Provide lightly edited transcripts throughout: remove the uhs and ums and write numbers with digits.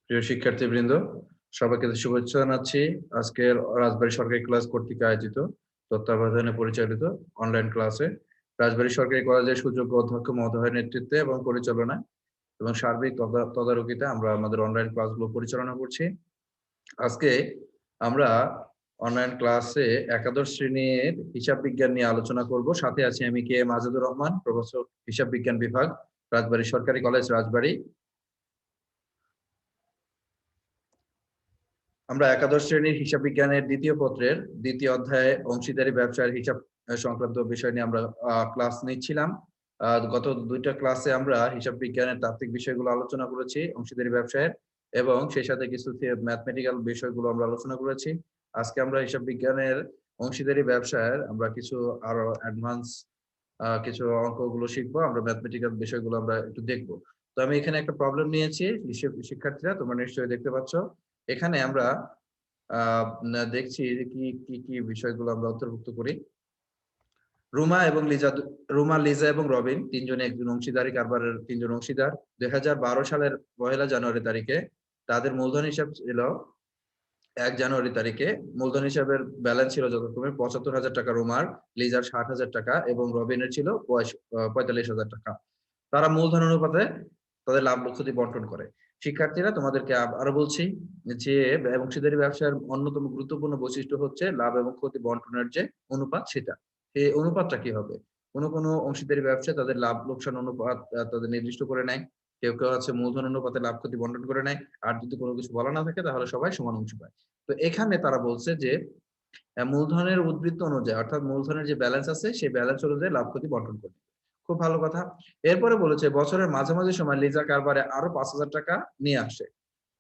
প্রিয় শিক্ষার্থীবৃন্দ, সবাইকে শুভেচ্ছা জানাচ্ছি। আজকের রাজবাড়ী সরকারি ক্লাস কর্তৃক আয়োজিত তত্ত্বাবধানে পরিচালিত অনলাইন ক্লাসে রাজবাড়ী সরকারি কলেজের সুযোগ্য অধ্যক্ষ মহোদয়ের নেতৃত্বে এবং পরিচালনায় এবং সার্বিক তদারকিতে আমরা আমাদের অনলাইন ক্লাসগুলো পরিচালনা করছি। আজকে আমরা অনলাইন ক্লাসে একাদশ শ্রেণীর হিসাব বিজ্ঞান নিয়ে আলোচনা করব। সাথে আছি আমি K M Azadur Rahman, professor হিসাব বিজ্ঞান বিভাগ, রাজবাড়ী সরকারি কলেজ, রাজবাড়ী। আমরা একাদশ শ্রেণীর হিসাব বিজ্ঞানের দ্বিতীয় পত্রের দ্বিতীয় অধ্যায়ে অংশীদারি ব্যবসার হিসাব সংক্রান্ত বিষয় নিয়ে আমরা ক্লাস নিচ্ছিলাম। গত দুইটা ক্লাসে আমরা হিসাব বিজ্ঞানের তাত্ত্বিক বিষয়গুলো আলোচনা করেছি অংশীদারি ব্যবসায়ের, এবং সেই সাথে কিছু ম্যাথমেটিক্যাল বিষয়গুলো আমরা আলোচনা করেছি। আজকে আমরা হিসাব বিজ্ঞানের অংশীদারি ব্যবসায়ের আমরা কিছু আরো অ্যাডভান্স কিছু অঙ্কগুলো শিখবো। আমরা ম্যাথমেটিক্যাল বিষয়গুলো আমরা একটু দেখবো। তো আমি এখানে একটা প্রবলেম নিয়েছি, শিক্ষার্থীরা তোমরা নিশ্চয়ই দেখতে পাচ্ছ। এখানে আমরা দেখছি কি কি কি বিষয়গুলো আমরা অন্তর্ভুক্ত করি। রুমা, লিজা এবং রবিন তিনজনে একজন অংশীদারি কারবারের তিনজন অংশীদার। 2012 সালের 1 জানুয়ারি তারিখে তাদের মূলধন হিসাব ছিল 1 জানুয়ারি তারিখে মূলধন হিসাবের ব্যালেন্স ছিল যথাক্রমে 75,000 টাকা রুমার, লিজার 60,000 টাকা এবং রবিনের ছিল 45,000 টাকা। তারা মূলধন অনুপাতে তাদের লাভ ক্ষতি বন্টন করে। শিক্ষার্থীরা, তোমাদেরকে আরো বলছি যে অংশীদারি ব্যবসার অন্যতম গুরুত্বপূর্ণ বৈশিষ্ট্য হচ্ছে লাভ এবং ক্ষতি বন্টনের যে অনুপাত, সেটা এই অনুপাতটা কি হবে। কোনো অংশীদারি ব্যবসায় তাদের লাভ লোকসান অনুপাত তাদের নির্দিষ্ট করে নেয়। কেউ কেউ আছে মূলধন অনুপাতে লাভ ক্ষতি বন্টন করে নেয়। আর যদি কোনো কিছু বলা না থাকে তাহলে সবাই সমান অংশ পায়। তো এখানে তারা বলছে যে মূলধনের উদ্বৃত্ত অনুযায়ী, অর্থাৎ মূলধনের যে ব্যালেন্স আছে সেই ব্যালেন্স অনুযায়ী লাভ ক্ষতি বন্টন করবে। খুব ভালো কথা। এরপরে বলেছে বছরের মাঝামাঝি সময় লিজা কারবারে আরো 5,000 টাকা নিয়ে আসে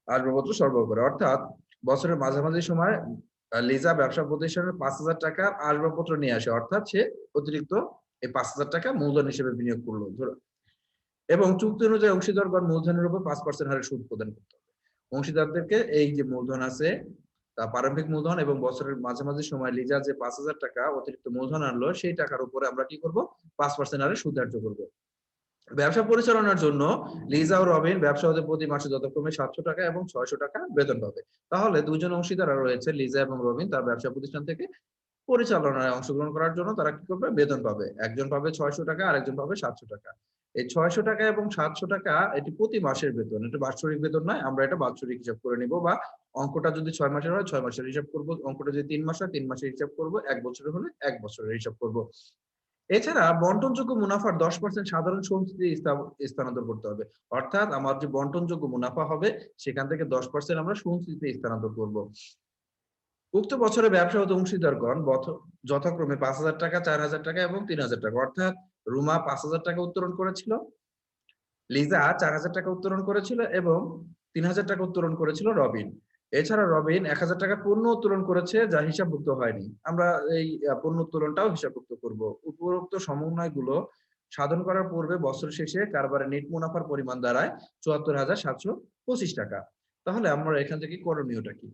আসবাবপত্র সরবরাহ করে। অর্থাৎ বছরের মাঝামাঝি সময় লিজা ব্যবসা প্রতিষ্ঠানের 5,000 টাকা আসবাবপত্র নিয়ে আসে, অর্থাৎ সে অতিরিক্ত এই 5,000 টাকা মূলধন হিসেবে বিনিয়োগ করলো এবং চুক্তি অনুযায়ী অংশীদারগণ মূলধনের উপর 5% হারে সুদ প্রদান করতে হবে। অংশীদারদেরকে এই যে মূলধন আছে তা প্রারম্ভিক মূলধন এবং বছরের মাঝামাঝি সময় লিজা যে 5,000 টাকা অতিরিক্ত মূলধন আনলো সেই টাকার উপরে আমরা কি করব, 5% হারে সুদ ধার্য করবো। ব্যবসা পরিচালনার জন্য লিজা ও রবিন ব্যবসা হতে প্রতি মাসে যথাক্রমে 700 টাকা এবং 600 টাকা বেতন পাবে। তাহলে দুজন অংশীদার রয়েছে, লিজা এবং রবিন, তার ব্যবসা প্রতিষ্ঠান থেকে পরিচালনায় অংশগ্রহণ করার জন্য তারা কি করবে, বেতন পাবে। একজন পাবে 600 টাকা আর একজন পাবে 700 টাকা। এই 600 টাকা এবং 700 টাকা এটি প্রতি মাসের বেতন, এটা বাৎসরিক বেতন নয়। আমরা এটা বাৎসরিক হিসাব করে নিব, বা অঙ্কটা যদি 6 মাসের হয় 6 মাসের হিসাব করব, অঙ্কটা যদি 3 মাস হয় 3 মাসের হিসাব করব, 1 বছরের হলে 1 বছরের হিসাব করব। এছাড়া বন্টনযোগ্য মুনাফার 10% সাধারণ সঞ্চিতি স্থানান্তর করতে হবে। অর্থাৎ আমার যে বন্টনযোগ্য মুনাফা হবে সেখান থেকে 10% আমরা সঞ্চিতিতে স্থানান্তর করব। উক্ত বছরে ব্যবসায়ত অংশীদারগণ যথাক্রমে 5,000 টাকা, 4,000 টাকা এবং 3,000 টাকা, অর্থাৎ রুমা 5,000 টাকা উত্তোলন করেছিল, লিজা 4,000 টাকা উত্তোলন করেছিল এবং 3,000 টাকা উত্তোলন করেছিল রবিন। এছাড়া রবিন 1,000 টাকা পণ্য উত্তোলন করেছে যা হিসাবভুক্ত হয়নি। আমরা এই পণ্য উত্তোলনটাও হিসাবভুক্ত করব। উপরোক্ত সমন্বয়গুলো সাধন করার পূর্বে বছর শেষে কারবারের নেট মুনাফার পরিমাণ দাঁড়ায় 74,725 টাকা। তাহলে আমরা এখান থেকে করণীয়টা কি?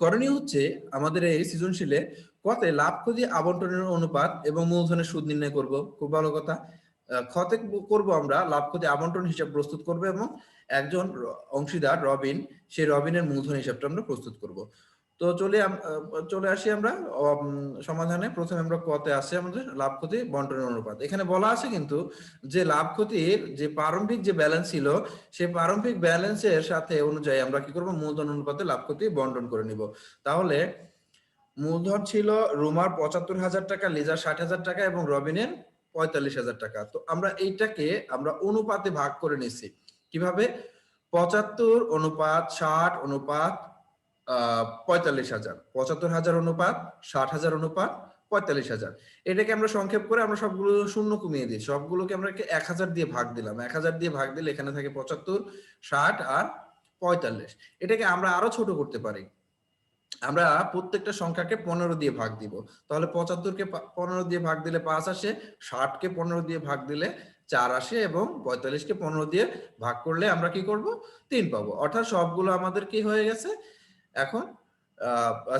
করণীয় হচ্ছে আমাদের এই সৃজনশীলে কতে লাভ ক্ষতি আবন্টনের অনুপাত এবং মূলধনের সুদ নির্ণয় করব। খুব ভালো কথা। খতে করব আমরা লাভ ক্ষতি আবন্টন হিসাব প্রস্তুত করব এবং একজন অংশীদার রবিন, সেই রবিনের মূলধন হিসাবটা আমরা প্রস্তুত করব। তো চলে আসি আমরা সমাধানে। প্রথমে আমরা কতে আসে আমাদের লাভ ক্ষতি বন্টনের অনুপাত। এখানে বলা আছে কিন্তু যে লাভ ক্ষতির যে প্রারম্ভিক যে ব্যালেন্স ছিল সেই প্রারম্ভিক ব্যালেন্সের সাথে অনুযায়ী আমরা কি করব, মূলধন অনুপাতে লাভ ক্ষতি বন্টন করে নিব। তাহলে মূলধন ছিল রুমার 75,000 টাকা, লিজার 60,000 টাকা এবং রবিনের 45,000 টাকা। তো আমরা এইটাকে আমরা অনুপাতে ভাগ করে নিছি। কিভাবে? 75 অনুপাত 60 অনুপাত 45,000, 75,000 অনুপাত 60,000 অনুপাত 45,000। এটাকে আমরা সংক্ষেপ করে আমরা সবগুলো শূন্য কমিয়ে দিই, সবগুলোকে আমরা 1,000 দিয়ে ভাগ দিলাম। 1,000 দিয়ে ভাগ দিলে এখানে থাকে 75, 60 আর 45। এটাকে আমরা আরো ছোট করতে পারি। আমরা প্রত্যেকটা সংখ্যাকে 15 দিয়ে ভাগ দিব। তাহলে 75 কে 15 দিয়ে ভাগ দিলে 5 আসে, 60 কে 15 দিয়ে ভাগ দিলে 4 আসে এবং 45 কে 15 দিয়ে ভাগ করলে আমরা কি করব, 3 পাবো। অর্থাৎ সবগুলো আমাদের কি হয়ে গেছে, এখন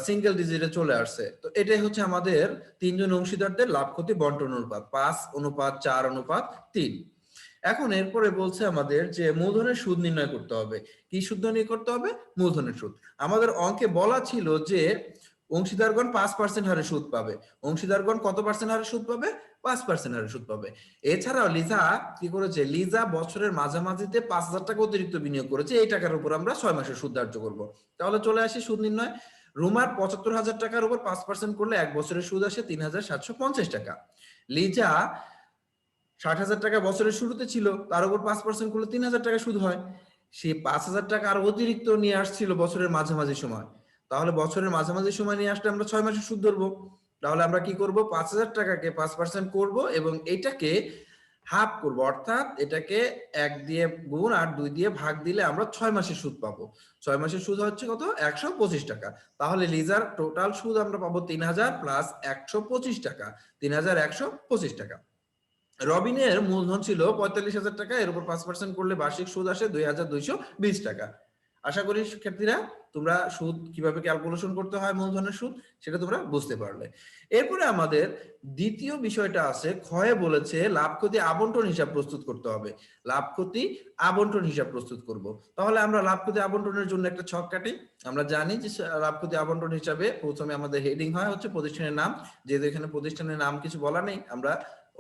সিঙ্গেল ডিজিটে চলে আসছে। তো এটাই হচ্ছে আমাদের তিনজন অংশীদারদের লাভ ক্ষতি বন্টন অনুপাত, 5 অনুপাত 4 অনুপাত 3। এখন এরপরে বলছে আমাদের যে মূলধনের সুদ নির্ণয় করতে হবে। কি সুদ নির্ণয় করতে হবে? মূলধনের সুদ। আমাদের অঙ্কে বলা ছিল যে অংশীদারগণ 5% হারে সুদ পাবে। অংশীদারগণ কত পার্সেন্ট হারে সুদ পাবে? 5% হারে সুদ পাবে। এছাড়াও লিজা কি করেছে? লিজা বছরের মাঝামাঝিতে 5,000 টাকা অতিরিক্ত বিনিয়োগ করেছে। এই টাকার উপর আমরা 6 মাসের সুদ ধার্য করব। তাহলে চলে আসি সুদ নির্ণয়। রুমার 75,000 টাকার উপর 5% করলে এক বছরের সুদ আসে 3,750 টাকা। লিজা 60,000 টাকা বছরের শুরুতে ছিল, তার উপর 5% করলে 3,000 টাকা সুদ হয়। সে 5,000 টাকা আর অতিরিক্ত নিয়ে আসছিল বছরের মাঝামাঝি সময়। তাহলে বছরের মাঝামাঝি সময় নিয়ে আসলে আমরা 6 মাসের সুদ ধরবো। তাহলে আমরা কি করব? 5,000 টাকাকে 5% করব এবং এটাকে হাফ করব, অর্থাৎ এটাকে 1 দিয়ে গুণ আর 2 দিয়ে ভাগ দিলে আমরা 6 মাসের সুদ পাবো। 6 মাসের সুদ হচ্ছে কত? 125 টাকা। তাহলে লিজার টোটাল সুদ আমরা পাবো 3,000 প্লাস 125 টাকা, 3,125 টাকা। রবিনের মূলধন ছিল 45,000 টাকা, এর উপর 5% করলে বার্ষিক সুদ আসে 2,220 টাকা। আশা করি শিক্ষার্থীরা তোমরা সুদ কিভাবে ক্যালকুলেশন করতে হয় মূলধনের সুদ সেটা তোমরা বুঝতে পারলে। এরপরে আমাদের দ্বিতীয় বিষয়টা আছে, ক্ষয়ে বলেছে লাভ ক্ষতি আবন্টন হিসাব প্রস্তুত করতে হবে। লাভ ক্ষতি আবন্টন হিসাব প্রস্তুত করব। তাহলে আমরা লাভ ক্ষতি আবন্টনের জন্য একটা ছক কাটি। আমরা জানি যে লাভ ক্ষতি আবন্টন হিসাবে প্রথমে আমাদের হেডিং হয় হচ্ছে প্রতিষ্ঠানের নাম। যেহেতু এখানে প্রতিষ্ঠানের নাম কিছু বলা নেই, আমরা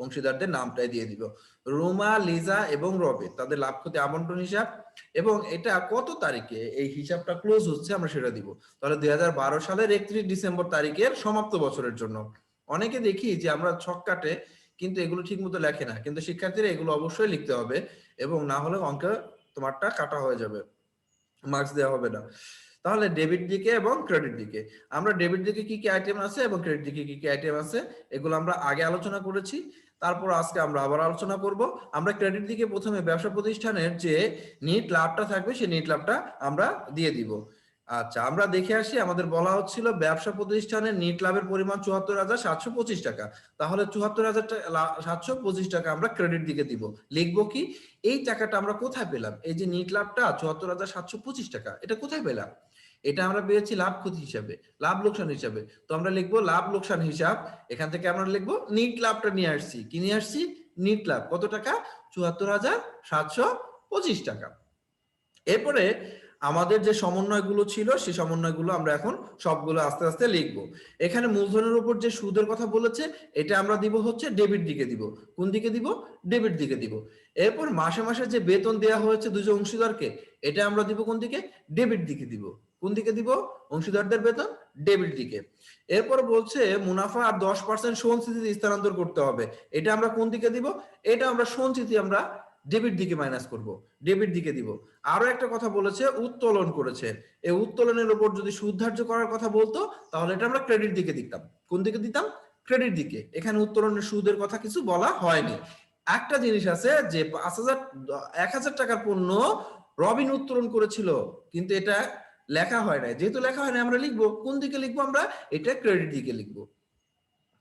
অংশীদারদের নামটাই দিয়ে দিব। রোমা, লিজা এবং রবে তাদের লাভ ক্ষতি আবন্টন হিসাব, এবং এটা কত তারিখে এই হিসাবটা ক্লোজ হচ্ছে আমরা সেটা দিব। তাহলে 2012 সালের 31 ডিসেম্বর তারিখের সমাপ্ত বছরের জন্য। অনেকে দেখি যে আমরা ছক কাটে কিন্তু এগুলো ঠিক মতো লেখে না, কিন্তু শিক্ষার্থীরা এগুলো অবশ্যই লিখতে হবে, এবং না হলে অঙ্কে তোমারটা কাটা হয়ে যাবে, মার্কস দেওয়া হবে না। তাহলে ডেবিট দিকে এবং ক্রেডিট দিকে, আমরা ডেবিট দিকে কি কি আইটেম আছে এবং ক্রেডিট দিকে কি কি আইটেম আছে এগুলো আমরা আগে আলোচনা করেছি, তারপর আজকে আমরা আবার আলোচনা করব। আমরা ক্রেডিট দিকে প্রথমে ব্যবসা প্রতিষ্ঠানের যে নিট লাভটা থাকবে সেই নিট লাভটা আমরা দিয়ে দিব। আচ্ছা, আমরা দেখে আসি। আমাদের বলা হচ্ছিল ব্যবসা প্রতিষ্ঠানের নিট লাভের পরিমাণ 74,725 টাকা। তাহলে 74,725 টাকা আমরা ক্রেডিট দিকে দিব। লিখবো কি? এই টাকাটা আমরা কোথায় পেলাম? এই যে নিট লাভটা 74,725 টাকা, এটা কোথায় পেলাম? এটা আমরা পেয়েছি লাভ ক্ষতি হিসাবে, লাভ লোকসান হিসাবে। তো আমরা লিখবো লাভ লোকসান হিসাব। এখান থেকে আমরা লিখবো নিট লাভটা নিয়ে আসছি। কি নিয়ে আসছি? নিট লাভ কত টাকা? 74,725 টাকা। এরপরে আমাদের যে সমন্বয়গুলো ছিল সেই সমন্বয়গুলো আমরা এখন সবগুলো আস্তে আস্তে লিখবো। এখানে মূলধনের উপর যে সুদের কথা বলেছে এটা আমরা দিব হচ্ছে ডেবিট দিকে দিব। কোন দিকে দিব? ডেবিট দিকে দিব। এরপর মাসে মাসে যে বেতন দেওয়া হয়েছে দুজন অংশীদারকে, এটা আমরা দিব কোন দিকে? ডেবিট দিকে দিব। কোন দিকে দিব? অংশীদারদের বেতন ডেবিট দিকে। এরপর বলছে মুনাফা আর 10% সঞ্চিতিতে স্থানান্তর করতে হবে। এটা আমরা কোন দিকে দিব? এটা আমরা সঞ্চিতি আমরা ডেবিট দিকে মাইনাস করব, ডেবিট দিকে দিব। আরো একটা কথা বলেছে উত্তোলন করেছে, এই উত্তোলনের উপর যদি সুদ ধার্য করার কথা বলতো তাহলে এটা আমরা ক্রেডিট দিকে দিতাম। কোন দিকে দিতাম? ক্রেডিট দিকে। এখানে উত্তোলনের সুদের কথা কিছু বলা হয়নি। একটা জিনিস আছে যে 1,000 টাকার পণ্য রবিন উত্তোলন করেছিল, কিন্তু এটা লেখা হয় না। যেহেতু লেখা হয় না আমরা লিখবো কোন দিকে? লিখবো আমরা এটা ক্রেডিট দিকে লিখবো।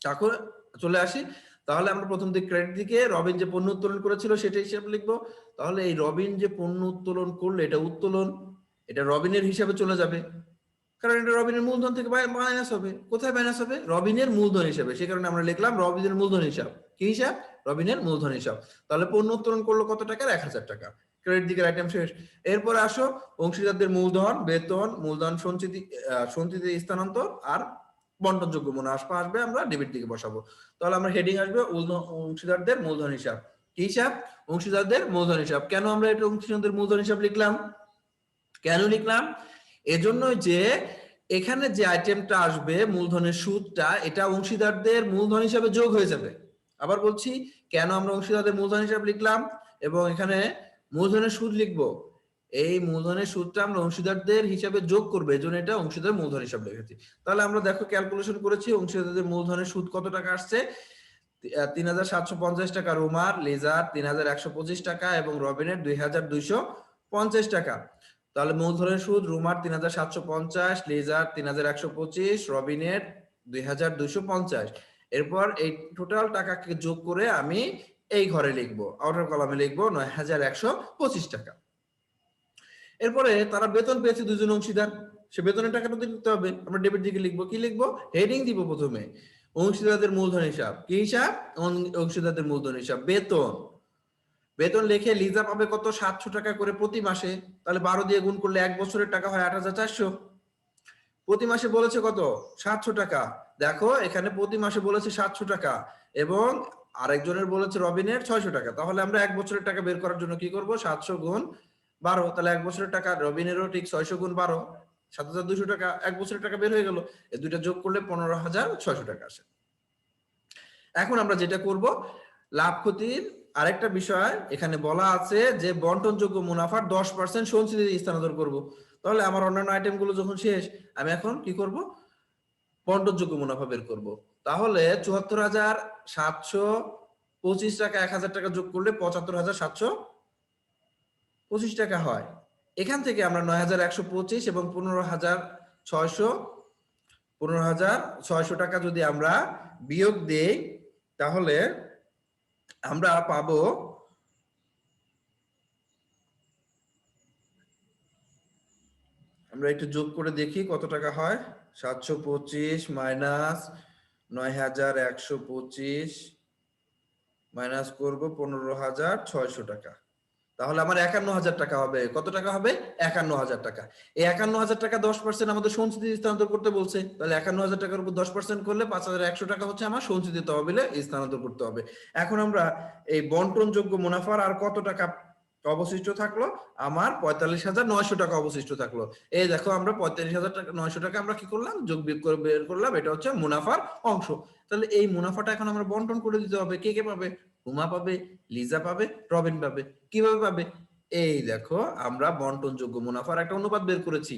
তারপর চলে আসি। তাহলে আমরা প্রথম দিকে ক্রেডিট দিকে রবিন যে পণ্য উত্তোলন করেছিল সেটা হিসাব লিখবো। তাহলে এই রবিন যে পণ্য উত্তোলন করলো এটা উত্তোলন, এটা রবিনের হিসাবে চলে যাবে, কারণ এটা রবিনের মূলধন থেকে মাইনাস হবে। কোথায় মাইনাস হবে? রবিনের মূলধন হিসাবে। সেই কারণে আমরা লিখলাম রবিনের মূলধন হিসাব। কি হিসাব? রবিনের মূলধন হিসাব। তাহলে পণ্য উত্তোলন করলো কত টাকার? 1,000 টাকা। ক্রেডিট দিকের আইটেম শেষ। এরপরে আসো অংশীদারদের মূলধন, বেতন, মূলধন সঞ্চিতি, সঞ্চিতি স্থানান্তর আর বন্টনযোগ্য মুনাফা আসবে, আমরা ডেবিট দিকে বসাবো। তাহলে আমরা হেডিং আসবে অংশীদারদের মূলধন হিসাব। কি হিসাব? অংশীদারদের মূলধন হিসাব। কেন আমরা এটা অংশীদারদের মূলধন হিসাব লিখলাম? কেন লিখলাম? এজন্য যে এখানে যে আইটেমটা আসবে মূলধনের সুদটা, এটা অংশীদারদের মূলধন হিসাবে যোগ হয়ে যাবে। আবার বলছি কেন আমরা অংশীদারদের মূলধন হিসাব লিখলাম এবং এখানে মূলধনের সুদ লিখবো। এই মূলধনের সুদটা আমরা অংশীদারদের হিসাবে যোগ করবো, এজন্য এটা অংশীদার মূলধন হিসাব লিখেছি। তাহলে আমরা দেখো ক্যালকুলেশন করেছি অংশীদারদের মূলধনের সুদ কত টাকা আসছে? 3,750 টাকা রোমার, লেজার 3,125 টাকা এবং রবিনের 2,250 টাকা। তাহলে মূলধনের সুদ রোমার 3,750, লেজার 3,125, রবিনের 2,250। এরপর এই টোটাল টাকাকে যোগ করে আমি এই ঘরে লিখবো, আউটার কলামে লিখবো 9,125 টাকা। এরপরে তারা বেতন পেয়েছে দুজন অংশীদার, সে বেতনের টাকাটা দিতে হবে। আমরা ডেবিট দিকে লিখবো। কি লিখবো? হেডিং দিব প্রথমে অংশীদারদের মূলধন হিসাব। কি হিসাব? অংশীদারদের মূলধন হিসাব। বেতন, বেতন লিখে লিজা পাবে কত 700 টাকা করে প্রতি মাসে, তাহলে 12 দিয়ে গুণ করলে 1 বছরের টাকা হয় 8,400। প্রতি মাসে বলেছে কত 700 টাকা, দেখো এখানে প্রতি মাসে বলেছে 700 টাকা এবং আরেকজনের বলেছে রবিনের 600 টাকা, তাহলে আমরা 1 বছরের টাকা বের করার জন্য কি করব 700 গুণ 12, তাহলে 1 বছরের টাকা রবিনেরও ঠিক 600 গুণ 12 7,200 টাকা, 1 বছরের টাকা বের হয়ে গেল। এই দুইটা যোগ করলে 15,600 টাকা আসে। এখন আমরা যেটা করব লাভ ক্ষতির আরেকটা বিষয় এখানে বলা আছে যে বন্টনযোগ্য মুনাফার 10% সঞ্চিতিতে স্থানান্তর করব। তাহলে আমার অন্যান্য আইটেম গুলো যখন শেষ, আমি এখন কি করব বন্টনযোগ্য মুনাফা বের করব। তাহলে 74,725 টাকা 1,000 টাকা যোগ করলে 75,725 টাকা হয়। এখান থেকে আমরা 9,125 এবং 15,600 টাকা যদি আমরা বিয়োগ দেই, তাহলে আমরা পাবো আমরা একটু যোগ করে দেখি কত টাকা হয়। 725 মাইনাস 9,125 মাইনাস করব 15,600 টাকা, তাহলে আমার 51,000 টাকা হবে। কত টাকা হবে 51,000 টাকা। এই 51,000 টাকা 10% আমাদের সঞ্চিতি স্থানান্তর করতে বলছে, তাহলে 51,000 টাকার উপর 10% করলে 5,100 টাকা হচ্ছে আমার সঞ্চিত তহবিলে স্থানান্তর করতে হবে। এখন আমরা এই বন্টনযোগ্য মুনাফার আর কত টাকা অবশিষ্ট থাকলো, আমার 45,900 টাকা অবশিষ্ট থাকলো। এই দেখো আমরা 45,900 টাকা আমরা কি করলাম যোগ বিয়োগ করে বের করলাম, এটা হচ্ছে মুনাফার অংশ। তাহলে এই মুনাফাটা এখন আমরা বন্টন করে দিতে হবে। কে কে পাবে, রুমা পাবে, লিজা পাবে, রবিন পাবে। কিভাবে পাবে, এই দেখো আমরা বন্টনযোগ্য মুনাফার একটা অনুপাত বের করেছি,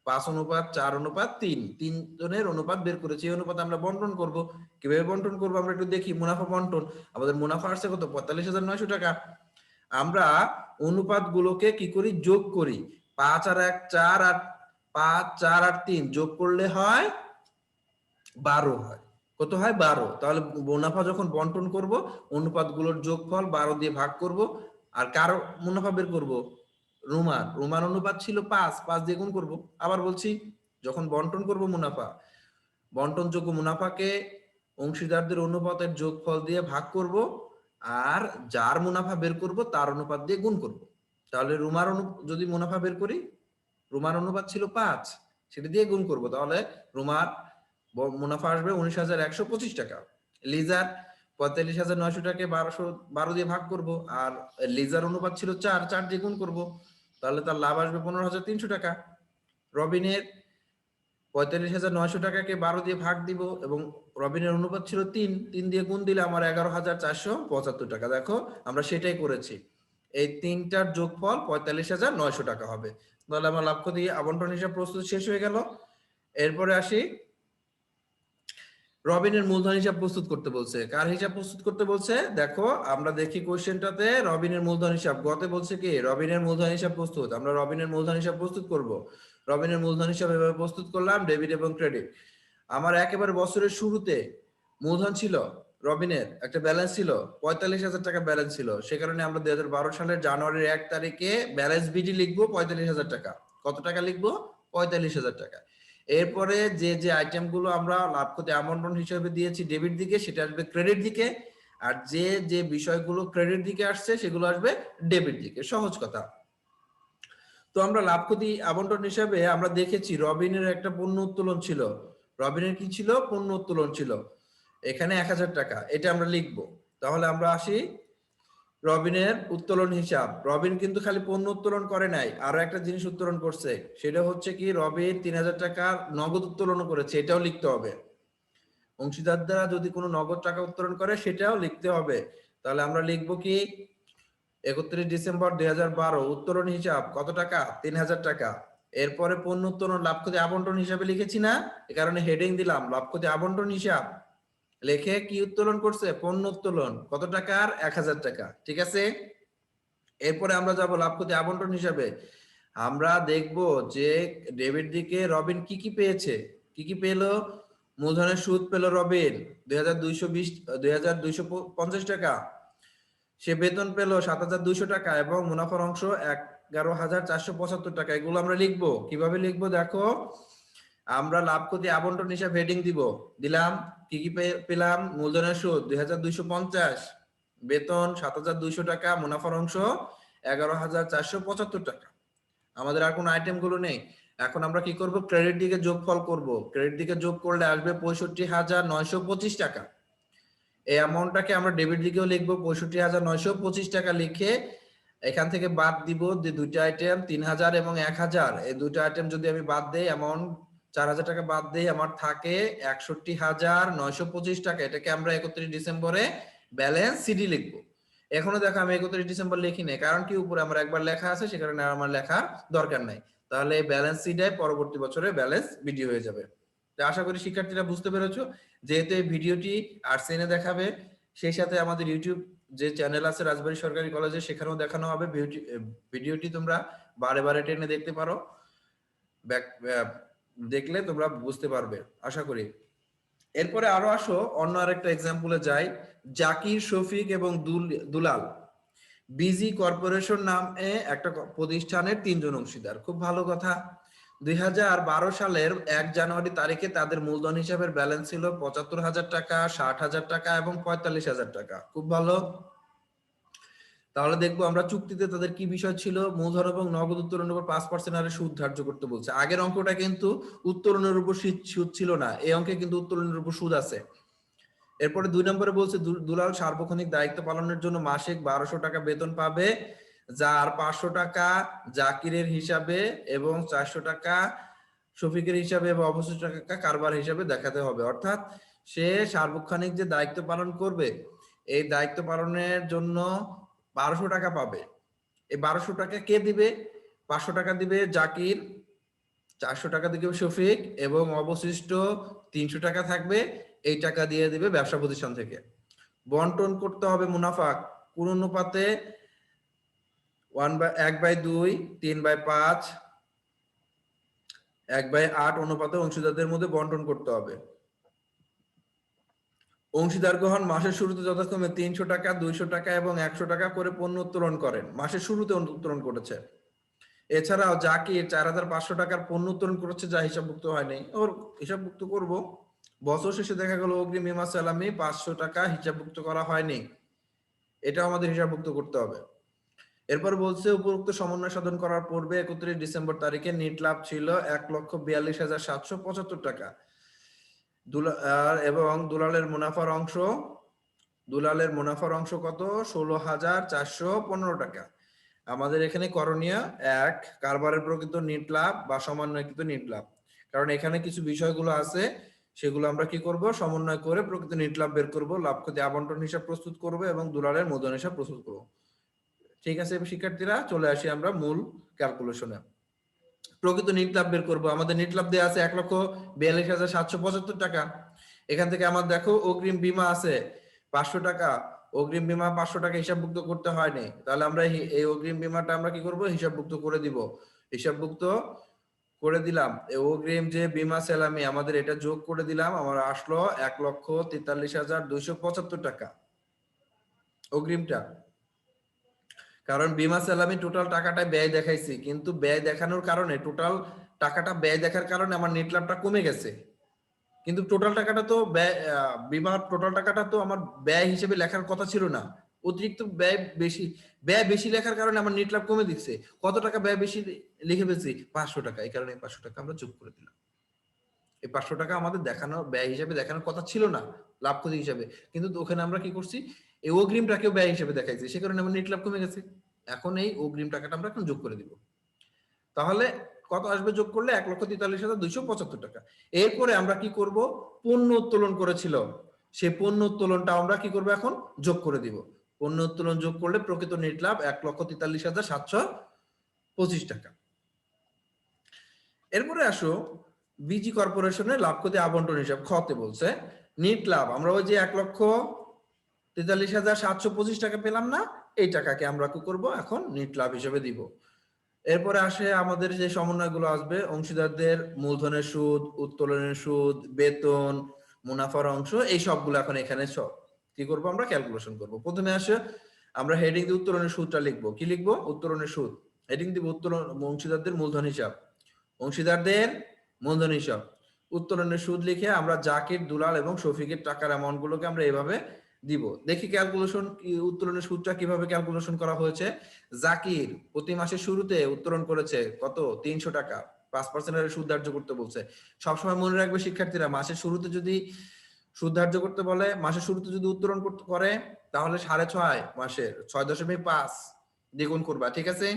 5:4:3, 3 জনের অনুপাত বের করেছি। এই অনুপাত আমরা বন্টন করব। কিভাবে বন্টন করব আমরা একটু দেখি। মুনাফা বন্টন, আমাদের মুনাফা আসছে কত 45,900 টাকা। আমরা অনুপাত গুলোকে কি করি যোগ করি, 5 আর 1 4 আর 5 4 আর 3 যোগ করলে হয় 12 হয়। কত হয় 12। তাহলে মুনাফা যখন বন্টন করব অনুপাত গুলোর যোগফল 12 দিয়ে ভাগ করব। আর কার মুনাফা বের করব, রুমার অনুপাত ছিল 5, 5 দিয়ে গুণ করব। আবার বলছি যখন বন্টন করব মুনাফা, বন্টনযোগ্য মুনাফাকে অংশীদারদের অনুপাতের যোগফল দিয়ে ভাগ করব আর যার মুনাফা বের করব তার অনুপাত দিয়ে গুণ করব। তাহলে যদি মুনাফা বের করি, রুমার অনুপাত ছিল 5, সেটা দিয়ে গুণ করব, তাহলে রুমার মুনাফা আসবে 19,125 টাকা। লিজার 45,900 টাকা 12 দিয়ে ভাগ করব আর লিজার অনুপাত ছিল 4, 4 দিয়ে গুণ করব, তাহলে তার লাভ আসবে 15,300 টাকা। রবিনের 45,900 টাকাকে 12 দিয়ে ভাগ দিব এবং রবিনের অনুপাত ছিল 3, 3 দিয়ে গুণ দিলে আমার 11,475 টাকা। দেখো আমরা সেটাই করেছি। এই তিনটার যোগফল 45,900 টাকা হবে। তাহলে আমার লাভ ক্ষতি আবন্টন হিসাব প্রস্তুত শেষ হয়ে গেল। এরপরে আসি, রবিনের মূলধন হিসাব প্রস্তুত করতে বলছে। কার হিসাব প্রস্তুত করতে বলছে, দেখো আমরা দেখি কোশ্চেনটাতে রবিনের মূলধন হিসাব। গতে বলছে কি রবিনের মূলধন হিসাব প্রস্তুত, আমরা রবিনের মূলধন হিসাব প্রস্তুত করব। রবিনের মূলধন হিসাব এভাবে প্রস্তুত করলাম, ডেবিট এবং ক্রেডিট। আমার একেবারে বছরের শুরুতে মূলধন ছিল রবিনের একটা ব্যালেন্স ছিল 45,000 টাকা ব্যালেন্স ছিল, সে কারণে আমরা 2012 সালের জানুয়ারির 1 তারিখে ব্যালেন্স বিডি লিখবো 45,000 টাকা। কত টাকা লিখবো 45,000 টাকা। এরপরে যে যে আইটেম গুলো আমরা লাভ ক্ষতি আবন্টন হিসেবে দিয়েছি ডেবিট দিকে, সেটা আসবে ক্রেডিট দিকে, আর যে যে বিষয়গুলো ক্রেডিট দিকে আসছে সেগুলো আসবে ডেবিট দিকে। সহজ কথা। তো আমরা লাভ ক্ষতি আবন্টন হিসাবে আমরা দেখেছি রবিনের একটা পণ্য উত্তোলন ছিল। রবিনের কি ছিল, পণ্য উত্তোলন ছিল, এখানে 1,000 টাকা, এটা আমরা লিখবো। তাহলে আমরা আসি রবিনের উত্তোলন হিসাব। রবিন কিন্তু খালি পণ্য উত্তোলন করে নাই, আরো একটা জিনিস উত্তোলন করছে, সেটা হচ্ছে কি রবিন 3,000 টাকার নগদ উত্তোলন করেছে, এটাও লিখতে হবে। অংশীদার দ্বারা যদি কোনো নগদ টাকা উত্তোলন করে সেটাও লিখতে হবে। তাহলে আমরা লিখবো কি 31 ডিসেম্বর 2012 উত্তোলন হিসাব কত টাকা 3,000 টাকা। এরপরে পণ্য উত্তোলন লাভ ক্ষতি আবন্টন হিসাবে লিখেছি না, এ কারণে হেডিং দিলাম লাভ ক্ষতি আবন্টন হিসাব। লেখে কি উত্তোলন করছে, পণ্য উত্তোলন কত টাকার 1,000 টাকা, ঠিক আছে। এরপরে আমরা যাব লাভ ক্ষতি আবন্টন হিসাবে। আমরা দেখব যে ডেবিট দিকে রবিন কি কি পেয়েছে, কি কি পেলো। মূলধনের সুদ পেল রবিন 2,250 টাকা, সে বেতন পেল 7,200 টাকা এবং মুনাফার অংশ 11,475 টাকা। এগুলো আমরা লিখবো। কিভাবে লিখবো দেখো, আমরা লাভ ক্ষতি আবন্টন হিসাব হেডিং দিলাম কি কি পেলাম, মূলধনের সুদ 2,250, বেতন 7,200 টাকা, মুনাফার অংশ 11,475 টাকা। আমাদের আর কোনো আইটেম গুলো নেই। এখন আমরা কি করব, ক্রেডিট দিকে যোগফল করব। ক্রেডিট দিকে যোগ করলে আসবে 65,925 টাকা। এই অ্যামাউন্টটাকে আমরা ডেবিট দিকেও লিখবো, 65,925 টাকা লিখে এখান থেকে বাদ দিব যে দুইটা আইটেম 3,000 এবং 1,000। এই দুইটা আইটেম যদি আমি বাদ দেই, অ্যামাউন্ট 4,000 টাকা বাদ দেই, আমার থাকে 61,925 টাকা। এটাকে আমরা 31 ডিসেম্বরে ব্যালেন্স সিডি লিখবো। এখনো দেখো আমি 31 ডিসেম্বর লিখি নাই, কারণ কি উপরে আমার একবার লেখা আছে, সে কারণে আমার লেখার দরকার নাই। তাহলে এই ব্যালেন্স সিডায় পরবর্তী বছরে ব্যালেন্স বিডি হয়ে যাবে। তো আশা করি শিক্ষার্থীরা বুঝতে পেরেছো। যেহেতু এই ভিডিওটি আর্টসেনে দেখাবে, সেই সাথে আমাদের ইউটিউব যে চ্যানেল আছে রাজবাড়ী সরকারি কলেজে, সেখানেও দেখানো হবে। ভিডিওটি তোমরা বারে বারে টেনে দেখতে পারো, দেখলে তোমরা বুঝতে পারবে আশা করি। এরপরে আরো আসো অন্য আরেকটা এক্সাম্পলে যাই। জাকির, শফিক এবং দুলাল বিজি কর্পোরেশন নামে একটা প্রতিষ্ঠানের 3 জন অংশীদার। খুব ভালো কথা। 2012 সালের 1 জানুয়ারি তারিখে তাদের মূলধন হিসাবের ব্যালেন্স ছিল 75,000 টাকা, 60,000 টাকা এবং 45,000 টাকা। খুব ভালো। তাহলে দেখবো আমরা চুক্তিতে তাদের কি বিষয় ছিল। মূলধন এবং নগদ উত্তোলনের উপর 5% হারে সুদ ধার্য করতে বলছে। আগের অঙ্কটা কিন্তু উত্তোলনের উপর সুদ ছিল না, এই অঙ্কে কিন্তু উত্তোলনের উপর সুদ আছে। এরপরে 2 নম্বরে বলছে দুলাল সার্বক্ষণিক দায়িত্ব পালনের জন্য মাসিক 1200 টাকা বেতন পাবে, যার 500 টাকা জাকিরের হিসাবে এবং 400 টাকা শফিকের হিসাবে এবং অবশিষ্ট টাকা কারবার হিসাবে দেখাতে হবে। অর্থাৎ সে সার্বক্ষণিক যে দায়িত্ব পালন করবে, এই দায়িত্ব পালনের জন্য 1200 টাকা পাবে। এই 1200 টাকা কে দিবে? 500 টাকা দিবে জাকির, 400 টাকা দিবে শফিক এবং অবশিষ্ট 300 টাকা থাকবে, এই টাকা দিয়ে দিবে ব্যবসা প্রতিষ্ঠান থেকে। বন্টন করতে হবে মুনাফা কোন অনুপাতে? 1/2, 3/5, 1/8 অনুপাতে অংশীদারদের মধ্যে বন্টন করতে হবে। অংশীদার গ্রহণ মাসের শুরুতে যথাক্রমে 300 টাকা, 200 টাকা এবং 100 টাকা করে পণ্য উত্তোলন করেন। মাসের শুরুতে উত্তোলন করেছে। এছাড়াও জাকির 4,500 টাকার পণ্য উত্তোলন করেছে, যা হিসাবভুক্ত হয়নি। ওর হিসাবভুক্ত করব। বছর শেষে দেখা গেল অগ্রিম বীমা সালামি 500 টাকা হিসাবভুক্ত করা হয়নি, এটা আমাদের হিসাবভুক্ত করতে হবে। এরপর বলছে উপরোক্ত সমন্বয় সাধন করার পূর্বে 31 ডিসেম্বর তারিখে নিট লাভ ছিল 1,42,775 টাকা। এবং দুলালের মুনাফার অংশ কত? 16,415 টাকা। আমাদের এখানে করণীয় 1, কারবারের প্রকৃত নিট লাভ বা সমন্বয়কৃত নিট লাভ। কারণ এখানে কিছু বিষয়গুলো আছে, সেগুলো আমরা কি করব? সমন্বয় করে প্রকৃত নিট লাভ বের করব, লাভ ক্ষতি আবন্টন হিসাব প্রস্তুত করব এবং দুলালের মূলধন হিসাব প্রস্তুত করব। ঠিক আছে শিক্ষার্থীরা, চলে আসি আমরা মূল ক্যালকুলেশনে। প্রকৃত নিট লাভ বের করব। আমাদের নিট লাভ দেওয়া আছে 1,42,775 টাকা। এখান থেকে আমার দেখো অগ্রিম বীমা আছে 500 টাকা। অগ্রিম বীমা 500 টাকা হিসাবভুক্ত করতে হয়নি, তাহলে আমরা এই অগ্রিম বীমাটা আমরা কি করব? হিসাবভুক্ত করে দিব। হিসাবভুক্ত করে দিলাম। এই অগ্রিম যে বীমা সেলামি আমাদের এটা যোগ করে দিলাম, আমার আসলো 1,43,275 টাকা অগ্রিমটা। কারণ বীমা সেলামি টোটাল টাকাটা ব্যয় দেখাইছি, কিন্তু ব্যয় দেখানোর কারণে টোটাল টাকাটা ব্যয় দেখার কারণে আমার নেট লাভটা কমে গেছে। কিন্তু টোটাল টাকাটা তো বীমার টোটাল টাকাটা তো আমার ব্যয় হিসেবে লেখার কথা ছিল না। অতিরিক্ত ব্যয় বেশি লেখার কারণে আমার নেট লাভ কমে দিচ্ছে। কত টাকা ব্যয় বেশি লিখে ফেলছি? 500 টাকা। এই কারণে 500 টাকা আমরা যোগ করে দিলাম। এই 500 টাকা আমাদের দেখানো ব্যয় হিসেবে দেখানোর কথা ছিল না, লাভ ক্ষতি হিসাবে, কিন্তু ওখানে আমরা কি করছি? এই অগ্রিমটাকেও ব্যয় হিসেবে দেখাইছি, সে কারণে আমার নেট লাভ কমে গেছে। এখন এই অগ্রিম টাকাটা আমরা এখন যোগ করে দিব। তাহলে কত আসবে যোগ করলে? 1,43,275 টাকা। এরপরে আমরা কি করব? পণ্য উত্তোলন করেছিল, সেই পণ্য উত্তোলনটা আমরা কি করব? এখন যোগ করে দিব। পণ্য উত্তোলন যোগ করলে প্রকৃত নেট লাভ 1,43,725 টাকা। এরপরে আসো বিজি কর্পোরেশনের লাভ ক্ষতি আবন্টন হিসাব। খতে বলছে নিট লাভ আমরা ওই যে 1,43,725 টাকা পেলাম না, এই টাকাকে আমরা কি করব? এখন নিট লাভ হিসেবে দিব। এরপরে আসে আমাদের যে সমন্বয়গুলো আসবে, অংশীদারদের মূলধনের সুদ, উত্তোলনের সুদ, বেতন, মুনাফার অংশ, এই সবগুলো এখন এখানে সব কি করব? আমরা ক্যালকুলেশন করব। প্রথমে আসে আমরা হেডিং দিয়ে উত্তোলনের সুদটা লিখবো। কি লিখবো? উত্তোলনের সুদ। হেডিং দিব উত্তোলন অংশীদারদের মূলধন হিসাব। অংশীদারদের মূলধন হিসাব, উত্তোলনের সুদ লিখে আমরা জাকির, দুলাল এবং শফিকের টাকার অ্যামাউন্ট গুলোকে আমরা এইভাবে দিব। দেখি ক্যালকুলেশন উত্তোলনের সূত্রটা কিভাবে ক্যালকুলেশন করা হয়েছে। জাকির প্রতি মাসের শুরুতে উত্তোলন করেছে কত, 300 টাকা, 5% হারে সুদ ধার্য করতে বলছে। সবসময় মনে রাখবে শিক্ষার্থীরা, মাসের শুরুতে যদি সুদ ধার্য করতে বলে, মাসের শুরুতে যদি উত্তোলন করতে করে, তাহলে 6.5 মাসের 6.5 দ্বিগুণ করবা, ঠিক আছে?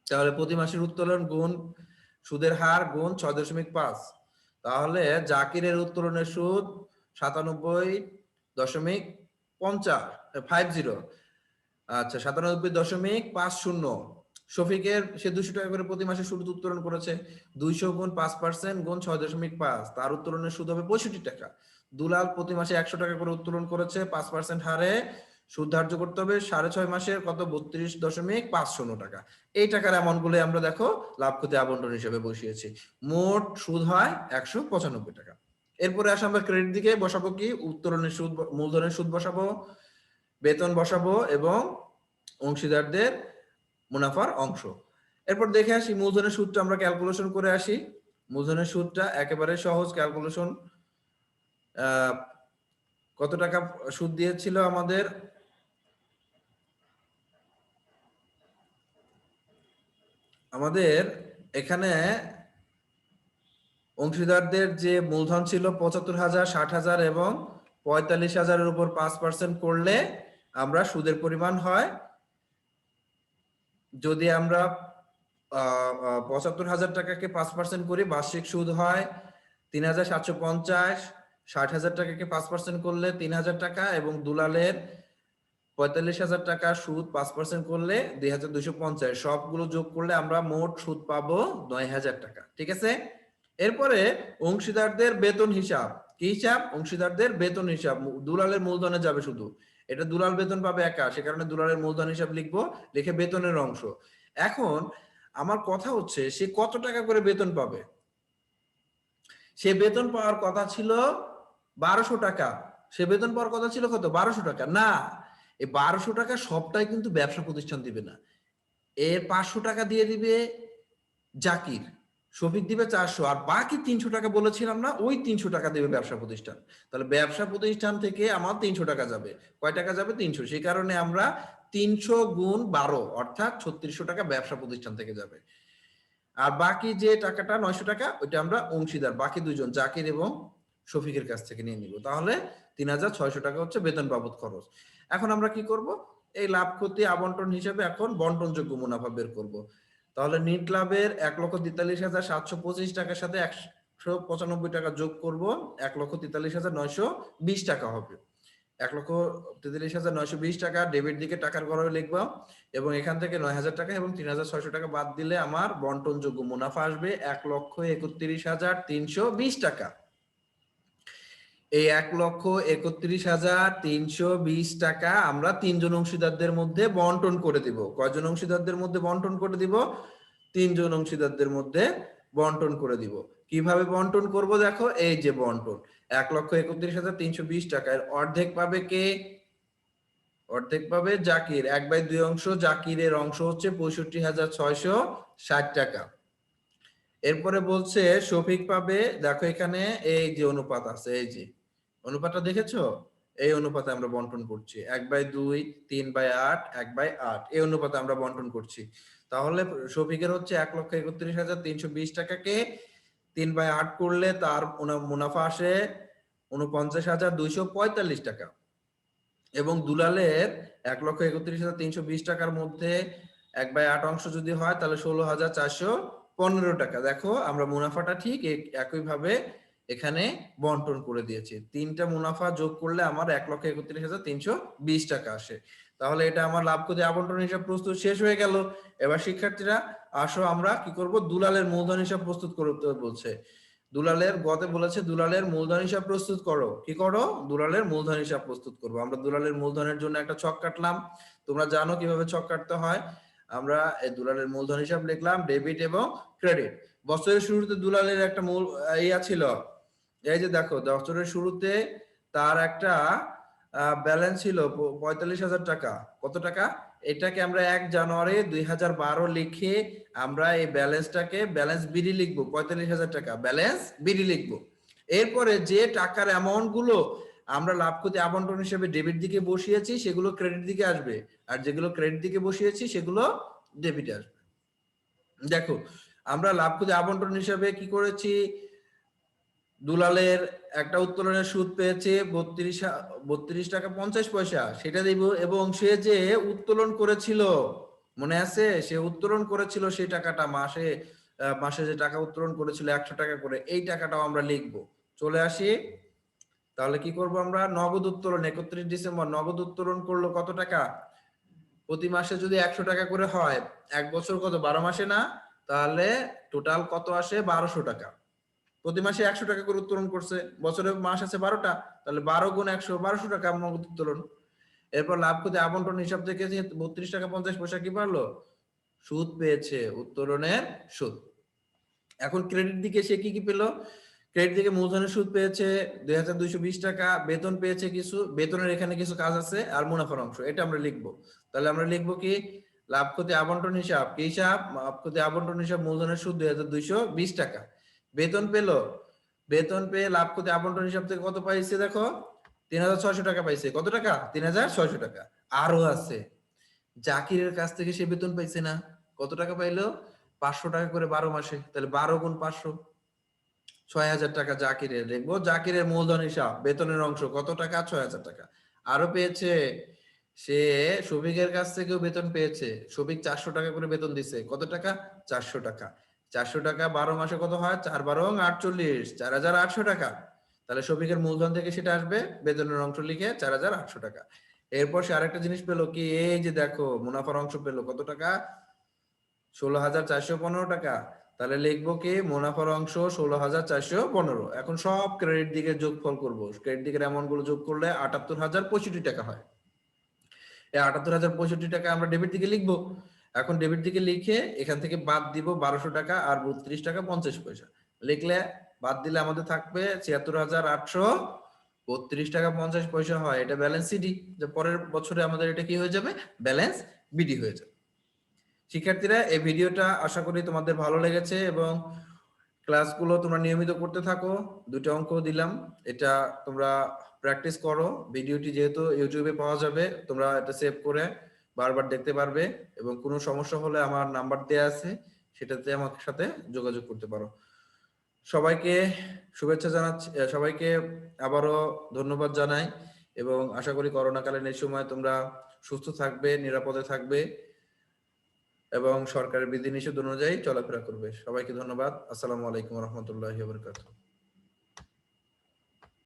তাহলে প্রতি মাসের উত্তোলন গুণ সুদের হার গুণ 6.5, তাহলে জাকিরের উত্তোলনের সুদ 97.50, আচ্ছা 97.50। শফিকের সে 200 টাকা করে প্রতি মাসে শুরুতে উত্তোলন করেছে, 200 গুণ 5% গুণ 6.5, তার উত্তোলনের সুদ হবে 65 টাকা। দুলাল প্রতি মাসে 100 টাকা করে উত্তোলন করেছে, 5% হারে সুদ ধার্য করতে হবে 6.5 মাসের কত, 32.50 টাকা। এই টাকার অ্যামাউন্ট গুলো আমরা দেখো লাভ ক্ষতি আবন্টন হিসেবে বসিয়েছি। মোট সুদ হয় 195 টাকা। এরপরে আসে আমরা ক্রেডিট দিকে, বসাবো কি, উত্তোলনের সুদ, মূলধনের সুদ বসাবো, বেতন বসাবো এবং অংশীদারদের মুনাফার অংশ। এরপর দেখে আসি মূলধনের সুদটা আমরা ক্যালকুলেশন করে আসি। মূলধনের সুদটা একেবারে সহজ ক্যালকুলেশন। কত টাকা সুদ দিয়েছিল আমাদের, এখানে অংশীদারদের যে মূলধন ছিল 75,000, 60,000 এবং 45,000-এর উপর 5% করলে আমরা সুদের পরিমাণ হয়, যদি আমরা 75,000 টাকাকে 5% করি, বার্ষিক সুদ হয় 3,750। 60,000 টাকাকে 5% করলে 3,000 টাকা, এবং দুলালের 45,000 টাকা সুদ 5% করলে 2,250। সবগুলো যোগ করলে আমরা মোট সুদ পাবো 9,000 টাকা, ঠিক আছে? এরপরে অংশীদারদের বেতন হিসাব, কি হিসাব, অংশীদারদের বেতন হিসাব, দুলালের মূলধনে যাবে শুধু, এটা দুলাল বেতন পাবে একা, সে কারণে দুলালের মূলধন হিসাব লিখবো, লিখে বেতনের অংশ। এখন আমার কথা হচ্ছে, সে কত টাকা করে বেতন পাবে? সে বেতন পাওয়ার কথা ছিল 1200 টাকা। সে বেতন পাওয়ার কথা ছিল কত, 1200 টাকা। না, এই 1200 টাকা সবটাই কিন্তু ব্যবসা প্রতিষ্ঠান দিবে না, এর 500 টাকা দিয়ে দিবে জাকির, শফিক দিবে 400, আর বাকি 300 টাকা বলেছিলাম না, ওই 300 টাকা দেবে ব্যবসা প্রতিষ্ঠান। তাহলে ব্যবসা প্রতিষ্ঠান থেকে আমার 300 টাকা যাবে, কয় টাকা যাবে, 300। সেই কারণে আমরা 300 গুণ 12 অর্থাৎ 3600 টাকা ব্যবসা প্রতিষ্ঠান থেকে যাবে। আর বাকি যে টাকাটা 900 টাকা, ওইটা আমরা অংশীদার বাকি দুইজন জাকির এবং শফিকের কাছ থেকে নিয়ে নিব। তাহলে 3,600 টাকা হচ্ছে বেতন বাবদ খরচ। এখন আমরা কি করব, এই লাভ ক্ষতি আবন্টন হিসেবে এখন বন্টনযোগ্য মুনাফা বের করব। তাহলে নিট লাভের 1,43,725 টাকার সাথে 195 টাকা যোগ করব, 1,43,920 টাকা হবে। 1,43,920 টাকা ডেবিট দিকে টাকার ঘরে লিখবো, এবং এখান থেকে 9,000 টাকা এবং 3,600 টাকা বাদ দিলে আমার বন্টনযোগ্য মুনাফা আসবে 1,31,320 টাকা। এই 1,31,320 টাকা আমরা 3 জন অংশীদারদের মধ্যে বন্টন করে দিব। কয়জন অংশীদারদের মধ্যে বন্টন করে দিব? 3 জন অংশীদারদের মধ্যে বন্টন করে দিব। কিভাবে বন্টন করব দেখো, এই যে বন্টন, 1,31,320 টাকার অর্ধেক পাবে কে? অর্ধেক পাবে জাকির, 1/2 অংশ, জাকিরের অংশ হচ্ছে 65,660 টাকা। এরপরে বলছে শফিক পাবে, দেখো এখানে এই যে অনুপাত আছে, এই যে অনুপাতটা দেখেছো, এই অনুপাতে আমরা বন্টন করছি, 1/2, 3/8, 1/8, এই অনুপাতে আমরা বন্টন করছি। তাহলে শফিকের হচ্ছে 1,31,320 টাকাকে 3/8 করলে তার মুনাফা আসে 49,245 টাকা, এবং দুলালের 1,31,320 টাকার মধ্যে 1/8 অংশ যদি হয় তাহলে 16,415 টাকা। দেখো আমরা মুনাফাটা ঠিক একইভাবে এখানে বন্টন করে দিয়েছি। তিনটা মুনাফা যোগ করলে আমার 1,31,320 টাকা আসে। তাহলে এটা আমার লাভ ক্ষতি আবন্টন হিসাব প্রস্তুত শেষ হয়ে গেল। এবার শিক্ষার্থীরা আসো আমরা কি করব, দুলালের মূলধন হিসাব প্রস্তুত করতে বলছে। দুলালের গতে বলেছে দুলালের মূলধন হিসাব প্রস্তুত করো, কি করো, দুলালের মূলধন হিসাব প্রস্তুত করবো। আমরা দুলালের মূলধনের জন্য একটা ছক কাটলাম, তোমরা জানো কিভাবে ছক কাটতে হয়। আমরা এই দুলালের মূলধন হিসাব লিখলাম, ডেবিট এবং ক্রেডিট। বছরের শুরুতে দুলালের একটা মূল ইয়া ছিল, এই যে দেখো বছরের শুরুতে তার একটা ব্যালেন্স ছিল 45,000 টাকা। কত টাকা? এটাকে আমরা 1 জানুয়ারি 2012 লিখে আমরা এই ব্যালেন্সটাকে ব্যালেন্স বিডি লিখবো, 45,000 টাকা ব্যালেন্স বিডি লিখবো। এরপরে যে টাকার অ্যামাউন্ট গুলো আমরা লাভ ক্ষতি আবন্টন হিসেবে ডেবিট দিকে বসিয়েছি, সেগুলো ক্রেডিট দিকে আসবে, আর যেগুলো ক্রেডিট দিকে বসিয়েছি সেগুলো ডেবিটে আসবে। দেখো আমরা লাভ ক্ষতি আবন্টন হিসেবে কি করেছি, দুলালের একটা উত্তোলনের সুদ পেয়েছে 32 টাকা 50 পয়সা, সেটা দিব, এবং সে যে উত্তোলন করেছিল মনে আছে, সে উত্তোলন করেছিল সেই টাকাটা মাসে মাসে যে টাকা উত্তোলন করেছিল 100 টাকা করে, এই টাকাটাও আমরা লিখবো। চলে আসি, তাহলে কি করব আমরা, নগদ উত্তোলন 31 ডিসেম্বর নগদ উত্তোলন করলো কত টাকা, প্রতি মাসে যদি 100 টাকা করে হয়, এক বছর কত 12 মাসে না, তাহলে টোটাল কত আসে 1200 টাকা। প্রতি মাসে 100 টাকা করে উত্তোলন করছে, বছরে মাস আছে 12টা, তাহলে 12 গুণ 100 1200 টাকা নগদ উত্তোলন। এরপর লাভ ক্ষতি আবন্টন হিসাব থেকে 32 টাকা 50 পয়সা কি পারলো, সুদ পেয়েছে, উত্তোলনের সুদ। এখন ক্রেডিট দিকে সে কি কি পেলো, ক্রেডিট দিকে মূলধনের সুদ পেয়েছে 2220 টাকা, বেতন পেয়েছে কিছু, বেতনের এখানে কিছু কাজ আছে, আর মুনাফার অংশ, এটা আমরা লিখবো। তাহলে আমরা লিখবো কি, লাভ ক্ষতি আবন্টন হিসাব কি হিসাব, লাভ ক্ষতি আবন্টন হিসাব মূলধনের সুদ 2220 টাকা। বেতন পেলো, বেতন পেয়ে লাভ ক্ষতি আবন্টন হিসাব থেকে কত পাইছে দেখো, 3600 টাকা পাইছে। কত টাকা, 3600 টাকা। আরো আছে, জাকিরের কাছ থেকে সে বেতন পাইছে না, কত টাকা পাইলো, 500 টাকা করে 12 মাসে, তাহলে 12 গুণ 500, 6000 টাকা জাকিরের। দেখবো জাকিরের মূলধন হিসাব বেতনের অংশ কত টাকা, 6000 টাকা। আরো পেয়েছে সে, শফিকের কাছ থেকেও বেতন পেয়েছে, শফিক 400 টাকা করে বেতন দিছে, কত টাকা, 400 টাকা। 400 টাকা 12 মাসে কত হয়, 4 12 48, 4800 টাকা। তাহলে শফিকের মূলধন থেকে সেটা আসবে, বেতনের অংশ লিখে 4800 টাকা। এরপর সে আরেকটা জিনিস পেলো কি, এই যে দেখো মুনাফার অংশ পেলো কত টাকা, 16415 টাকা। তাহলে লিখবো কি, মুনাফার অংশ 16415। এখন সব ক্রেডিট দিকে যোগফল করব, ক্রেডিট দিকের অ্যামাউন্ট গুলো যোগ করলে 78065 টাকা হয়। এই 78065 টাকা আমরা ডেবিট দিকে লিখবো। এখন ডেবিট দিকে লিখে এখান থেকে বাদ দিব 1200 টাকা আর 32 টাকা 50 পয়সা। লিখলে বাদ দিলে আমাদের থাকবে 76832 টাকা 50 পয়সা হয়, এটা ব্যালেন্স সিডি। যে পরের বছরে আমাদের এটা কি হয়ে যাবে, ব্যালেন্স বিডি হয়ে যাবে। শিক্ষার্থীরা, এই ভিডিওটা আশা করি তোমাদের ভালো লেগেছে এবং ক্লাসগুলো তোমরা নিয়মিত করতে থাকো। 2টা অঙ্ক দিলাম, এটা তোমরা প্র্যাকটিস করো। ভিডিওটি যেহেতু ইউটিউবে পাওয়া যাবে, তোমরা এটা সেভ করে বারবার দেখতে পারবে, এবং কোনো সমস্যা হলে আমার নাম্বার দেয়া আছে, সেটাতে আমার সাথে যোগাযোগ করতে পারো। সবাইকে শুভেচ্ছা জানাচ্ছি, সবাইকে আবারও ধন্যবাদ জানাই, এবং আশা করি করোনাকালীন এই সময় তোমরা সুস্থ থাকবে, নিরাপদে থাকবে এবং সরকারের বিধিনিষেধ অনুযায়ী চলাফেরা করবে। সবাইকে ধন্যবাদ। আসসালামু আলাইকুম রহমতুল্লাহি ওয়া বারাকাতুহু।